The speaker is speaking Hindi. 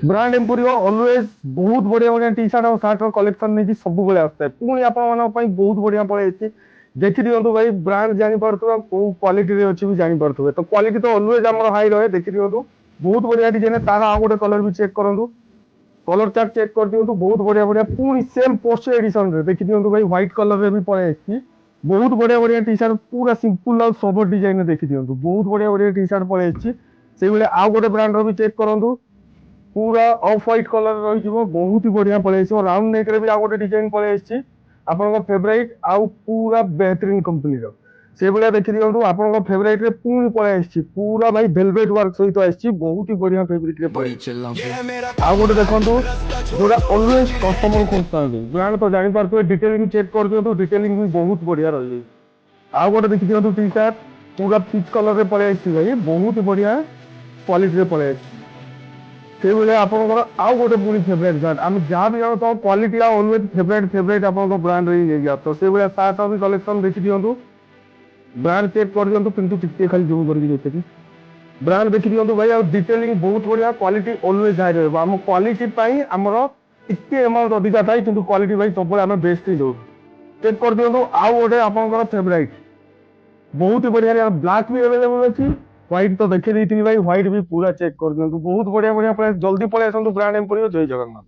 ब्रांड एम्पोरियो ऑलवेज बहुत बढ़िया बढ़िया टी शर्ट और शर्ट कलेक्शन नहीं सब बेले आसता है पुणी आपण बहुत बढ़िया पड़े देखी दिखाँ भाई ब्रांड जापर कौ क्वालिटी अच्छी भी जापे तो क्वालिटी तो ऑलवेज आम हाई रहे देखी दिखाँ बहुत बढ़िया डिजाइन तार आ गए कलर भी चेक करूँ कलर चार्ट चेक कर दिखाँ बहुत बढ़िया बढ़िया पुणी सेम पोस्ट एडिशन देखी दिखाँ भाई व्हाइट कलर रे भी पड़े बहुत बढ़िया बढ़िया टी शर्ट पूरा सिंपल और सबर डिजाइन देखी दिखाँ बहुत बढ़िया बढ़िया टी शर्ट पड़े से भाई आउ गोटे ब्रांड भी चेक करूँ पूरा ऑफ व्हाइट कलर रही बहुत ही बढ़िया पड़े राउंड नेक रे भी आ गोटे डिजाइन पड़े आपन फेवरेट आउ पूरा बेहतरीन कंपनी से भाया देखी दिखाँ आप फेवरेट रे पुणी पड़े पूरा भाई वेलवेट वर्क सहित आसी बहुत ही बढ़िया फेब्रिक रे पड़े आ गोटे देखो जोड़ा ऑलवेज कस्टमर खोजता ब्रांड तो जानी पारे डिटेलिंग चेक कर दिखाँ डिटेलिंग भी बहुत बढ़िया रही आ गोटे देखी दिखाँ टी शर्ट पूरा पिच कलर रे पड़े भाई बहुत ही बढ़िया क्वालिटी रे पड़े से भाया आप गोटे पूरी फेवरेट ब्रांड आम जहाँ भी जाओ तो क्वालिटी ऑलवेज फेवरेट फेवरेट आप ब्रांड रही तो से भाया सार्ट भी कलेक्शन देखी दिखाँ ब्रांड चेक कर दिखाँ किंतु टिके खाली जूम करके ब्रांड देखी दिखाँ भाई डिटेलिंग बहुत बढ़िया क्वालिटी ऑलवेज हाई रहा आम क्वालिटी आमर टिके अमाउंट अधिका थाई कि क्वालिटी भाई सब आम बेस्ट ही दो चेक कर दिखाँ आउ गोटे आप फेवरेट बहुत ही बढ़िया ब्लैक भी अवेलेबल अच्छी व्हाइट तो देखे दी भाई व्हाइट भी पूरा चेक कर दिखाँ बहुत बढ़िया बढ़िया जल्दी पलि आसतु ब्रांड एम्पोरियो जय जगन्नाथ।